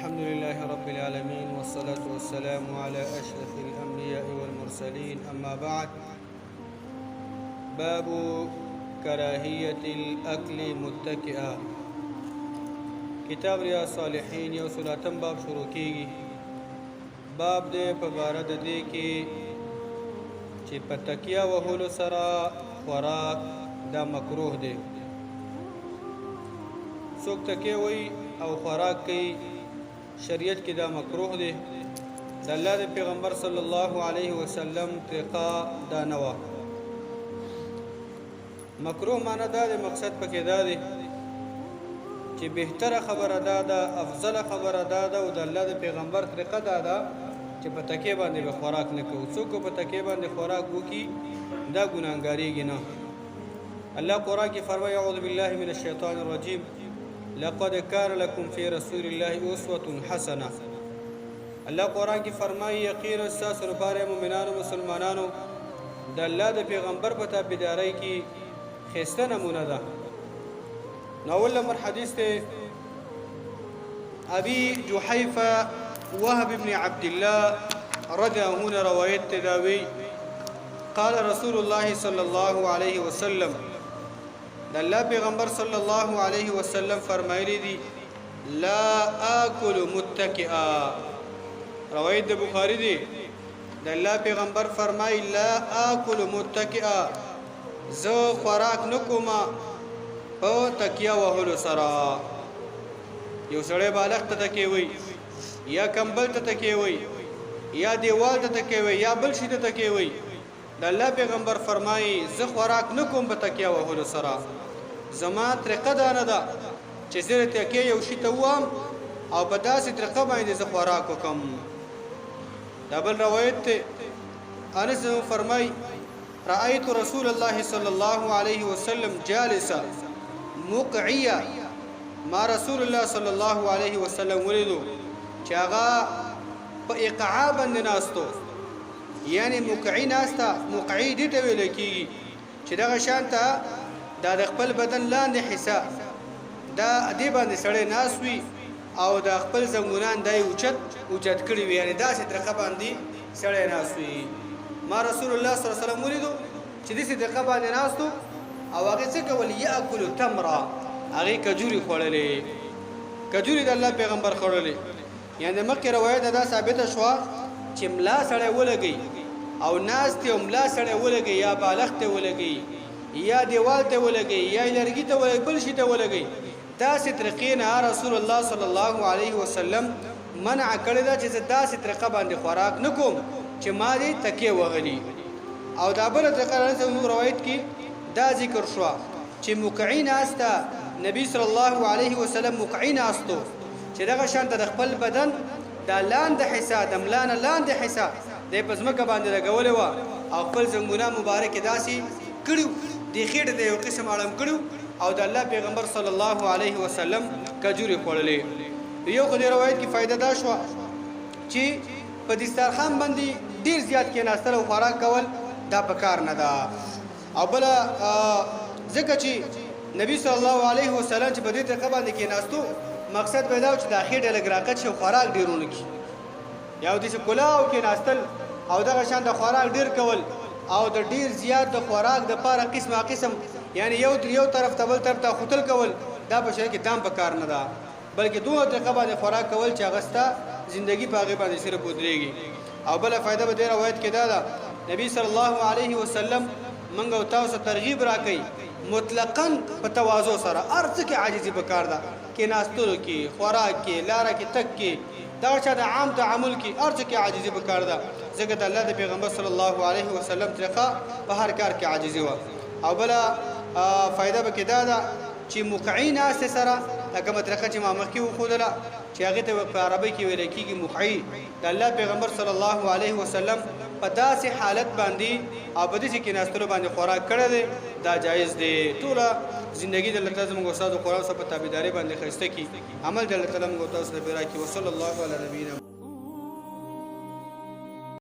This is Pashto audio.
الحمد لله رب العالمين والصلاة والسلام على أشرف الأنبياء والمرسلين أما بعد باب كراهية الأكل متكئا كتاب رياض الصالحين یو سلاتم باب شروع کیږي باب دې په باره د دې کې چې په تکیه وهلو سره خوراک دا مکروه دی څوک تکیه وي او خوراک کوي شریعت کې دا مکروه دی د الله د پیغمبر صلی الله علیه وسلم طریقه دا نه وه مکروه معنی دا دی مقصد پکې دا دی چې بهتره خبره دا ده افضل خبره دا ده او د الله د پیغمبر طریقه دا ده چې په تکیه باندې به خوراک نه کوو څوک په تکیه باندې خوراک وکړي دا ګناهګاریږي نه الله قرآن کې فرمایي اعوذ بالله من الشیطان الرجیم لقد كان لكم في رسول الله اسوه حسنه الله قرآن کې فرمایي یقینا ستاسو لپاره مؤمنانو مسلمانانو د الله د پیغمبر په تابعدارۍ کې ښایسته نمونه ده نو اول نمبر حدیث ته ابي جحيفه وهب بن عبد الله رضي عنه روایت تداوي قال رسول الله صلى الله عليه وسلم د الله پیغمبر صلی الله علیه وسلم فرمایلی دي لا آکل متکئا روایت د بخاری دی د الله پیغمبر فرمای لا آکل متکئا زه خوراک نکوم په تکیه وهلو سره یو سړی بالغ ته تکیه وي یا کمبل ته تکیه وي یا دیوال ته تکیه وي یا بل شي ته تکیه وي د الله پیغمبر فرمای زه خوراک نکوم په تکیه وهلو سره زما طریقه دا نه ده چې زه تکیه یو شي ته وام او په داسې طریقه باندې زه خوراک وکم دا بل روایت ته انس فرمای رأيت رسول الله صلى الله عليه وسلم جالسا مقعيا ما رسول الله صلى الله عليه وسلم ولیدو چې هغه په اقعاء باندې ناستو یعنی مقعی ناستا مقعی دې ته ویل کیږي چې دغه شانته دا د خپل بدن لاندې حصہ دا دې باندې سړی ناس وي او د خپل زنګونان دای اوچت کړی وي یعنی داسې طریقه باندې سړی ناس وي ما رسول الله صلی الله علیه وسلم ولیدو چې دې طریقه باندې ناستو او هغه څه کول یاکل تمره هغه کجوري خوړلې کجوري د الله پیغمبر خوړلې یعنی مکه روایت دا ثابته شو چې ملا سړی ولګي او ناس ته ملا سړی ولګي یا بالغ ته ولګي یا دیوال ته ولګي یا لرګي ته ولګي بل شي ته ولګي داسې طریقې نه رسول الله صلی الله علیه وسلم منع کړی دا چې داسې طریقه باندې خوراک نکوم چې ما دې تکیه وغلی او دا بل طریقه نه روایت کې دا ذکر شو چې مقعین استا نبی صلی الله علیه وسلم مقعین استو چې دغه شان د خپل بدن دا لاندې حصہ د ملان لاندې حصہ د پزمکه باندې لګولې و او خپل زنګونه مبارک داسي کړو د خېټه د یو قسم اړم کړو او د الله پیغمبر صلی الله علیه وسلم کجوري خوړلې یو خو د روایت کې فائدہ دا شو چې په دسترخوان باندې ډیر زیات کې ناستل او خوراک کول دا پکار نه ده او بل ځکه چې نبی صلی الله علیه وسلم چې په دې طریقه باندې کې ناستو مقصد پیدا و چې د خېټه لګراقت شي خوراک ډیرونه کی یا د څه کلاو کې ناستل او دغه شان د خوراک ډیر کول او د ډیر زیات د خوراک د پاره قسمه قسم یعنی یو طرف ته بل طرف ته خطل کول دا په شی کې دام په کار نه ده بلکې دوه طریقه باندې خوراک کول چې هغه زندگی په هغه باندې صرف ودرېږي او بل فائدہ به د روایت کې دا ده نبی صلی الله علیه وسلم منګ او تاسو ترغیب راکړي مطلقاً په تواضع سره ارڅ کې عاجزي وکړ دا کې ناستلو کې خوراک کې لار کې تک کې دا چې د عام تعامل کې ارڅ کې عاجزي وکړ دا ځکه د الله د پیغمبر صلی الله علیه وسلم طریقه په هر کار کې عاجزي و او بل فائدہ به کې دا ده چې مقعین اس سره هغه طریقه چې ما مخکې وخودله چې هغه ته په عربی کې ویل کېږي مقعی د الله پیغمبر صلی الله علیه وسلم په داسې حالت باندې او په دې کې ناستلو باندې خوراک کړی دی دا جایز دی ټول زندگی د الله تعالی موږ استاد قرآن سره په تابعداري باندې خسته کی عمل د الله تعالی موږ تاسو ته پیرا کی وصلی الله علی نبینا